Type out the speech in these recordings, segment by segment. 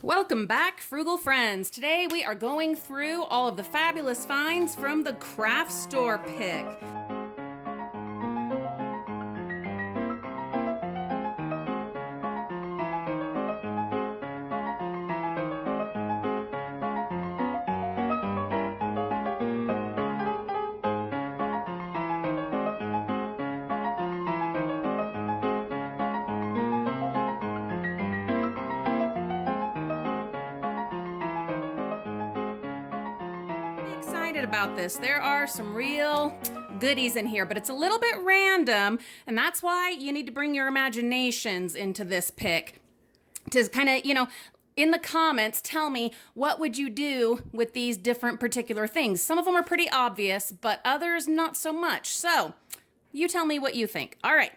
Welcome back, Frugal Friends. Today we are going through all of the fabulous finds from the craft store pick. Excited about this. There are some real goodies in here, but it's a little bit random, and that's why you need to bring your imaginations into this pick to kind of, in the comments, tell me what would you do with these different particular things. Some of them are pretty obvious, but others not so much. So you tell me what you think. All right,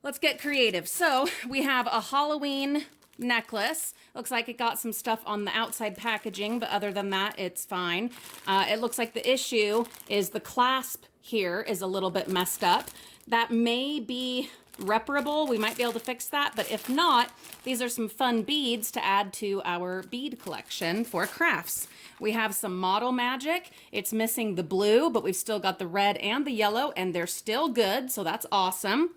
let's get creative. So we have a Halloween necklace. Looks like it got some stuff on the outside packaging, but other than that, it's fine. It looks like the issue is the clasp here is a little bit messed up. That may be reparable. We might be able to fix that, but if not, these are some fun beads to add to our bead collection for crafts. We have some model magic. It's missing the blue, but we've still got the red and the yellow, and they're still good, so that's awesome.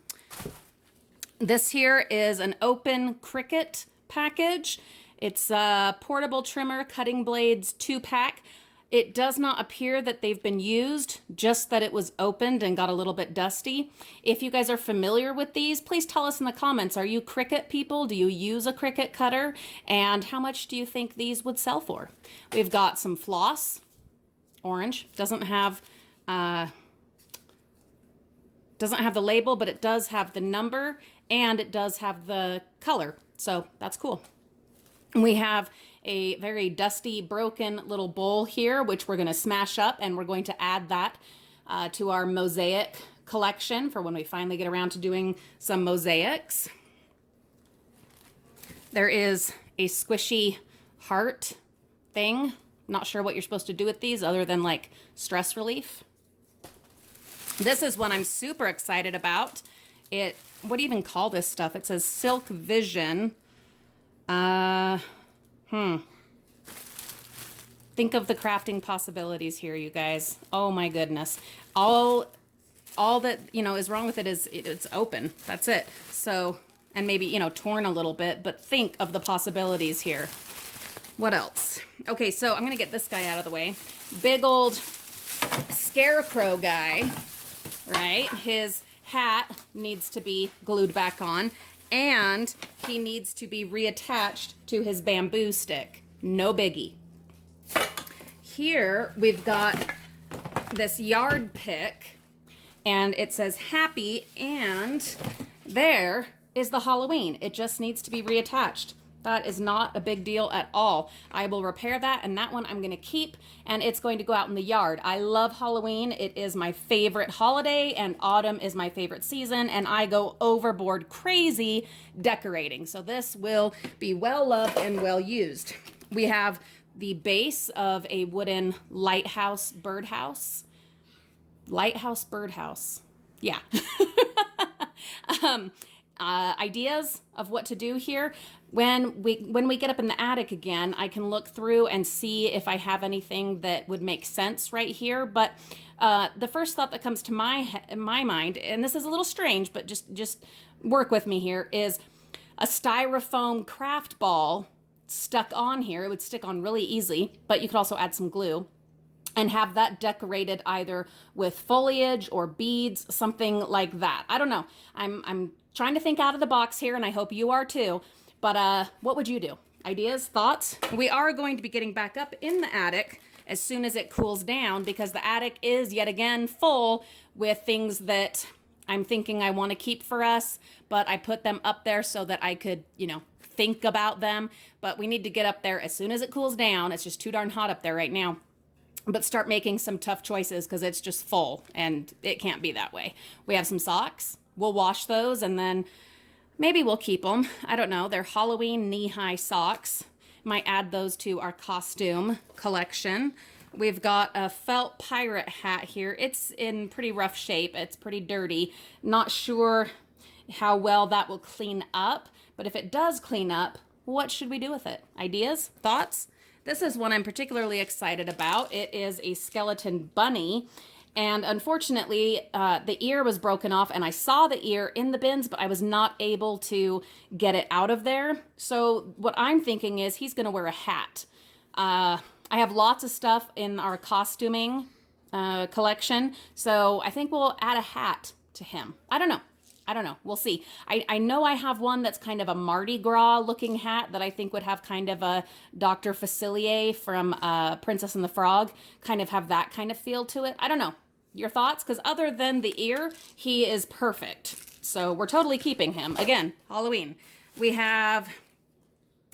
This here is an open Cricut package. It's a portable trimmer, cutting blades, 2-pack. It does not appear that they've been used, just that it was opened and got a little bit dusty. If you guys are familiar with these, please tell us in the comments. Are you Cricut people? Do you use a Cricut cutter? And how much do you think these would sell for? We've got some floss, orange. Doesn't have the label, but it does have the number and it does have the color. So that's cool. We have a very dusty, broken little bowl here, which we're going to smash up, and we're going to add that to our mosaic collection for when we finally get around to doing some mosaics. There is a squishy heart thing. Not sure what you're supposed to do with these other than like stress relief. This is one I'm super excited about. What do you even call this stuff? It says Silk Vision. Think of the crafting possibilities here, you guys. Oh my goodness. All that, is wrong with it is it's open. That's it. So, and maybe, torn a little bit, but think of the possibilities here. What else? Okay, so I'm going to get this guy out of the way. Big old scarecrow guy, right? His hat needs to be glued back on, and he needs to be reattached to his bamboo stick. No biggie. Here we've got this yard pick, and it says happy, and there is the Halloween. It just needs to be reattached. That is not a big deal at all. I will repair that, and that one I'm going to keep, and it's going to go out in the yard. I love Halloween. It is my favorite holiday, and autumn is my favorite season, and I go overboard crazy decorating. So this will be well loved and well used. We have the base of a wooden lighthouse birdhouse. Lighthouse birdhouse. Yeah. Ideas of what to do here. When we get up in the attic again, I can look through and see if I have anything that would make sense right here. But the first thought that comes to my mind, and this is a little strange, but just work with me here, is a styrofoam craft ball stuck on here. It would stick on really easily, but you could also add some glue and have that decorated either with foliage or beads, something like that. I don't know. I'm trying to think out of the box here, and I hope you are too. But what would you do? Ideas, thoughts? We are going to be getting back up in the attic as soon as it cools down, because the attic is yet again full with things that I'm thinking I want to keep for us, but I put them up there so that I could, think about them. But we need to get up there as soon as it cools down. It's just too darn hot up there right now. But start making some tough choices, because it's just full and it can't be that way. We have some socks. We'll wash those and then maybe we'll keep them. I don't know. They're Halloween knee-high socks. Might add those to our costume collection. We've got a felt pirate hat here. It's in pretty rough shape. It's pretty dirty. Not sure how well that will clean up, but if it does clean up, What should we do with it? Ideas? Thoughts? This is one I'm particularly excited about. It is a skeleton bunny. And unfortunately, the ear was broken off, and I saw the ear in the bins, but I was not able to get it out of there. So what I'm thinking is he's going to wear a hat. I have lots of stuff in our costuming collection, so I think we'll add a hat to him. I don't know. We'll see. I know I have one that's kind of a Mardi Gras looking hat that I think would have kind of a Dr. Facilier from Princess and the Frog, kind of have that kind of feel to it. I don't know. Your thoughts? Because other than the ear, he is perfect. So we're totally keeping him. Again, Halloween. We have,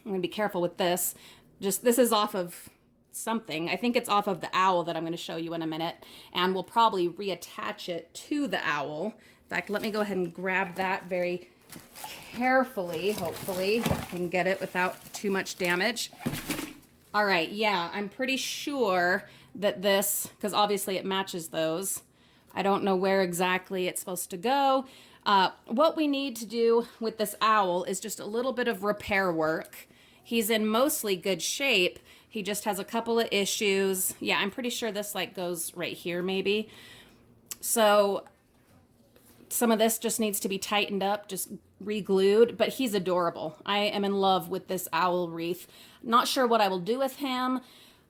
I'm going to be careful with this. This is off of something. I think it's off of the owl that I'm going to show you in a minute. And we'll probably reattach it to the owl. In fact, let me go ahead and grab that very carefully. Hopefully I can get it without too much damage. All right, yeah, I'm pretty sure that this, because obviously it matches those. I don't know where exactly it's supposed to go. What we need to do with this owl is just a little bit of repair work. He's in mostly good shape. He just has a couple of issues. Yeah, I'm pretty sure this like goes right here maybe. So some of this just needs to be tightened up, just re-glued, but he's adorable. I am in love with this owl wreath. Not sure what I will do with him.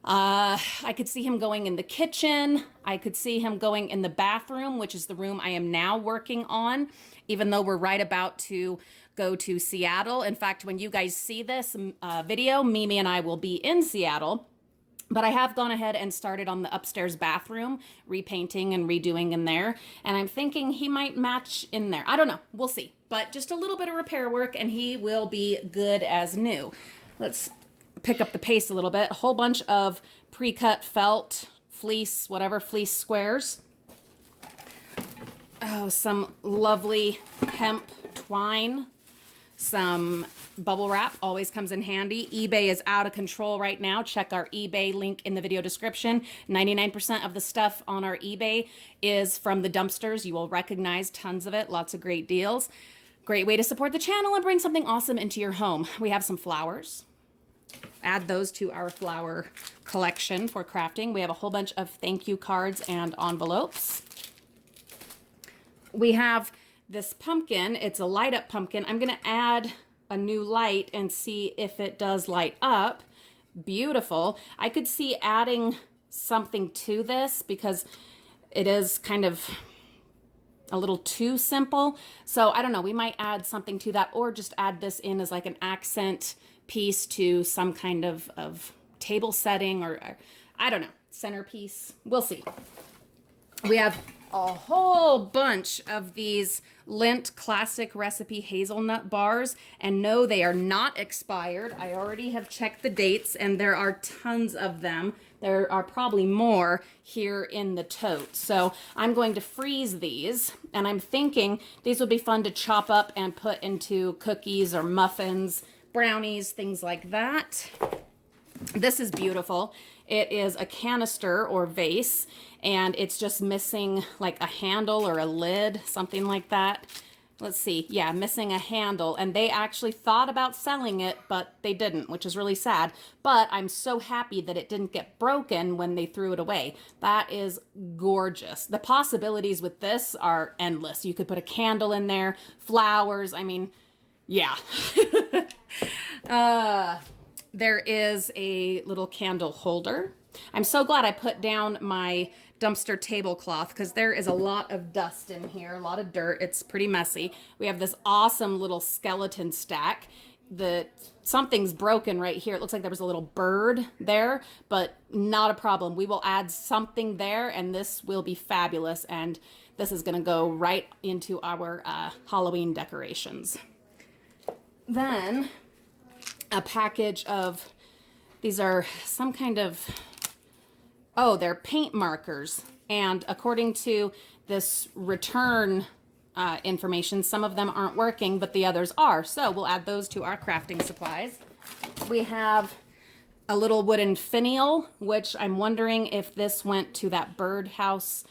I could see him going in the kitchen. I could see him going in the bathroom, which is the room I am now working on, even though we're right about to go to Seattle. In fact, when you guys see this video, Mimi and I will be in Seattle. But I have gone ahead and started on the upstairs bathroom, repainting and redoing in there. And I'm thinking he might match in there. I don't know. We'll see. But just a little bit of repair work and he will be good as new. Let's pick up the pace a little bit. A whole bunch of pre-cut felt, fleece, whatever, fleece squares. Oh, some lovely hemp twine. Some bubble wrap always comes in handy. eBay is out of control right now. Check our eBay link in the video description. 99% of the stuff on our eBay is from the dumpsters. You will recognize tons of it. Lots of great deals. Great way to support the channel and bring something awesome into your home. We have some flowers. Add those to our flower collection for crafting. We have a whole bunch of thank you cards and envelopes. We have this pumpkin. It's a light up pumpkin. I'm going to add a new light and see if it does light up. Beautiful. I could see adding something to this because it is kind of a little too simple. So I don't know, we might add something to that or just add this in as like an accent piece to some kind of table setting or I don't know, centerpiece. We'll see. We have a whole bunch of these Lindt classic recipe hazelnut bars, and no, they are not expired. I already have checked the dates and there are tons of them. There are probably more here in the tote. So I'm going to freeze these, and I'm thinking these would be fun to chop up and put into cookies or muffins, brownies, things like that. This is beautiful. It is a canister or vase, and it's just missing like a handle or a lid, something like that. Let's see. Yeah, missing a handle. And they actually thought about selling it, but they didn't, which is really sad. But I'm so happy that it didn't get broken when they threw it away. That is gorgeous. The possibilities with this are endless. You could put a candle in there, flowers. I mean, yeah. There is a little candle holder. I'm so glad I put down my dumpster tablecloth because there is a lot of dust in here, a lot of dirt. It's pretty messy. We have this awesome little skeleton stack. Something's broken right here. It looks like there was a little bird there, but not a problem. We will add something there and this will be fabulous. And this is gonna go right into our Halloween decorations. Then a package of, these are some kind of, oh, they're paint markers. And according to this return information, some of them aren't working, but the others are. So we'll add those to our crafting supplies. We have a little wooden finial, which I'm wondering if this went to that birdhouse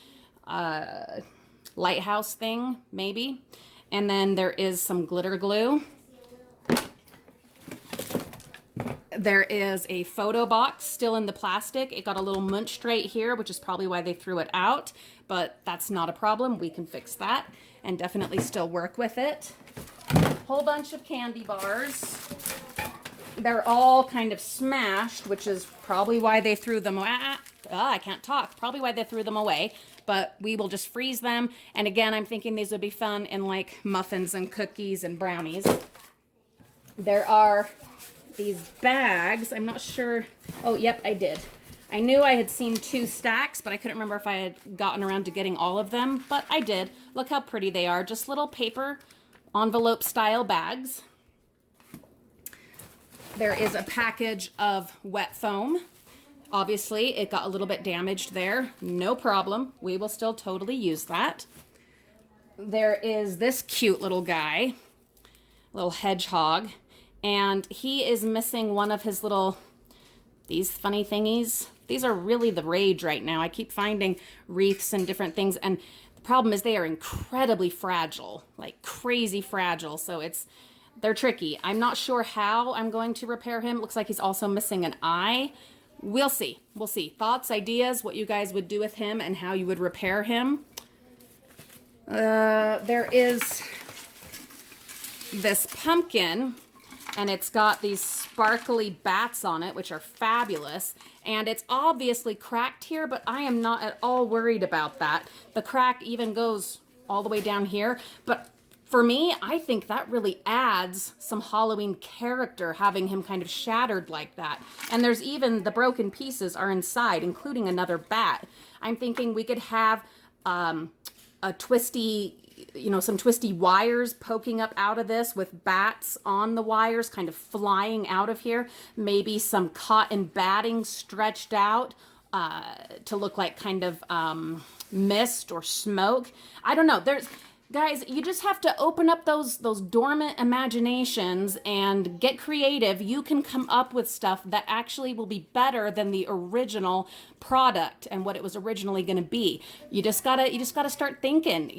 lighthouse thing, maybe. And then there is some glitter glue. There is a photo box still in the plastic. It got a little munched right here, which is probably why they threw it out, but that's not a problem. We can fix that and definitely still work with it. Whole bunch of candy bars. They're all kind of smashed, which is probably why they threw them away. I can't talk. Probably why they threw them away, but we will just freeze them. And again, I'm thinking these would be fun in like muffins and cookies and brownies. There are these bags. I'm not sure. Oh, yep, I did. I knew I had seen 2 stacks, but I couldn't remember if I had gotten around to getting all of them, but I did. Look how pretty they are. Just little paper envelope style bags. There is a package of wet foam. Obviously, it got a little bit damaged there. No problem. We will still totally use that. There is this cute little guy, little hedgehog, and he is missing one of his little, these funny thingies. These are really the rage right now. I keep finding wreaths and different things, and the problem is they are incredibly fragile, like crazy fragile. So they're tricky. I'm not sure how I'm going to repair him. Looks like he's also missing an eye. We'll see. We'll see. Thoughts, ideas, what you guys would do with him and how you would repair him. There is this pumpkin, and it's got these sparkly bats on it, which are fabulous. And it's obviously cracked here, but I am not at all worried about that. The crack even goes all the way down here, but for me, I think that really adds some Halloween character, having him kind of shattered like that. And there's even the broken pieces are inside, including another bat. I'm thinking we could have a twisty, some twisty wires poking up out of this with bats on the wires kind of flying out of here. Maybe some cotton batting stretched out to look like kind of mist or smoke. I don't know. Guys, you just have to open up those dormant imaginations and get creative. You can come up with stuff that actually will be better than the original product and what it was originally going to be. You just gotta start thinking,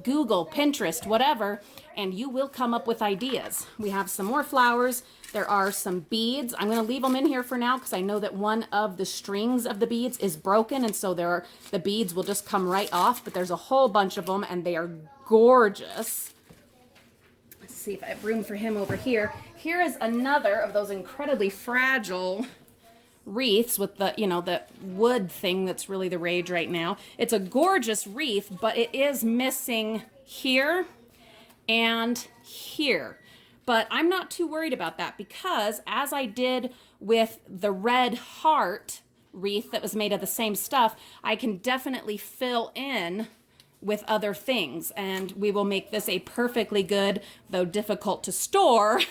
Google, Pinterest, whatever, and you will come up with ideas. We have some more flowers. There are some beads. I'm going to leave them in here for now because I know that one of the strings of the beads is broken, and so the beads will just come right off, but there's a whole bunch of them, and they are gorgeous. Let's see if I have room for him over here. Here is another of those incredibly fragile wreaths with the wood thing that's really the rage right now. It's a gorgeous wreath, but it is missing here and here. But I'm not too worried about that because, as I did with the red heart wreath that was made of the same stuff, I can definitely fill in with other things, and we will make this a perfectly good, though difficult to store,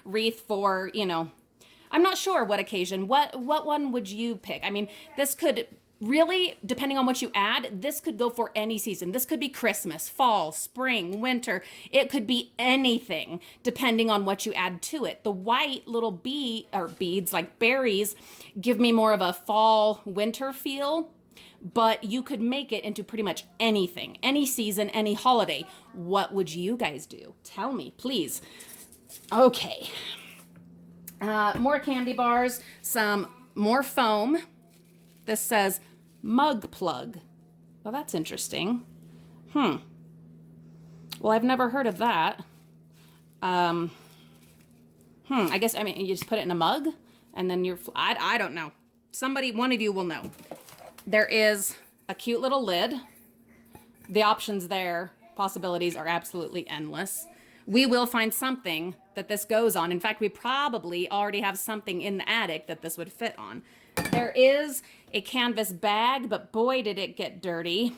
wreath for, I'm not sure what occasion. What one would you pick? I mean, this could really, depending on what you add, this could go for any season. This could be Christmas, fall, spring, winter. It could be anything depending on what you add to it. The white little beads, like berries, give me more of a fall, winter feel, but you could make it into pretty much anything, any season, any holiday. What would you guys do? Tell me, please. Okay. More candy bars, some more foam. This says mug plug. Well, that's interesting. Well, I've never heard of that. I guess, you just put it in a mug and then I don't know. One of you will know. There is a cute little lid. The options there, possibilities are absolutely endless. We will find something that this goes on. In fact, we probably already have something in the attic that this would fit on. There is a canvas bag, but boy, did it get dirty.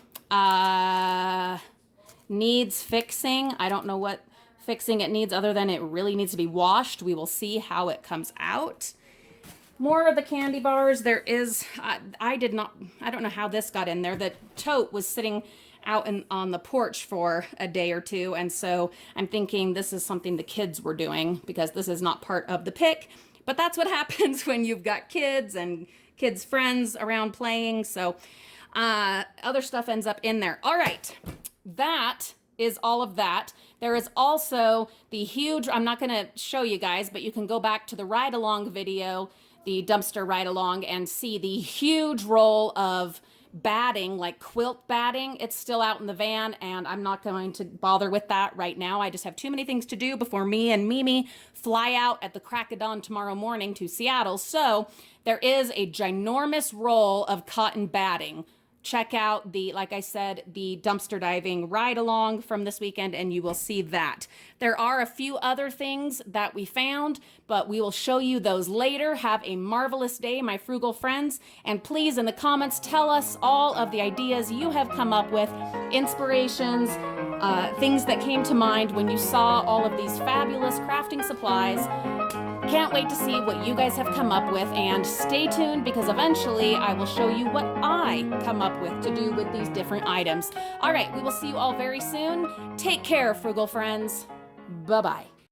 Needs fixing. I don't know what fixing it needs other than it really needs to be washed. We will see how it comes out. More of the candy bars. There is, I don't know how this got in there. The tote was sitting out on the porch for a day or two, and so I'm thinking this is something the kids were doing because this is not part of the pick. But that's what happens when you've got kids and kids' friends around playing. So other stuff ends up in there. All right. That is all of that. There is also the huge, I'm not going to show you guys, but you can go back to the ride along video, the dumpster ride along, and see the huge roll of batting, like quilt batting. It's still out in the van, and I'm not going to bother with that right now. I just have too many things to do before me and Mimi fly out at the crack of dawn tomorrow morning to Seattle. So there is a ginormous roll of cotton batting. Check out the, like I said, the dumpster diving ride along from this weekend, and you will see that. There are a few other things that we found, but we will show you those later. Have a marvelous day, my frugal friends. And please, in the comments, tell us all of the ideas you have come up with, inspirations, things that came to mind when you saw all of these fabulous crafting supplies. Can't wait to see what you guys have come up with, and stay tuned because eventually I will show you what I come up with to do with these different items. All right, we will see you all very soon. Take care, frugal friends. Bye-bye.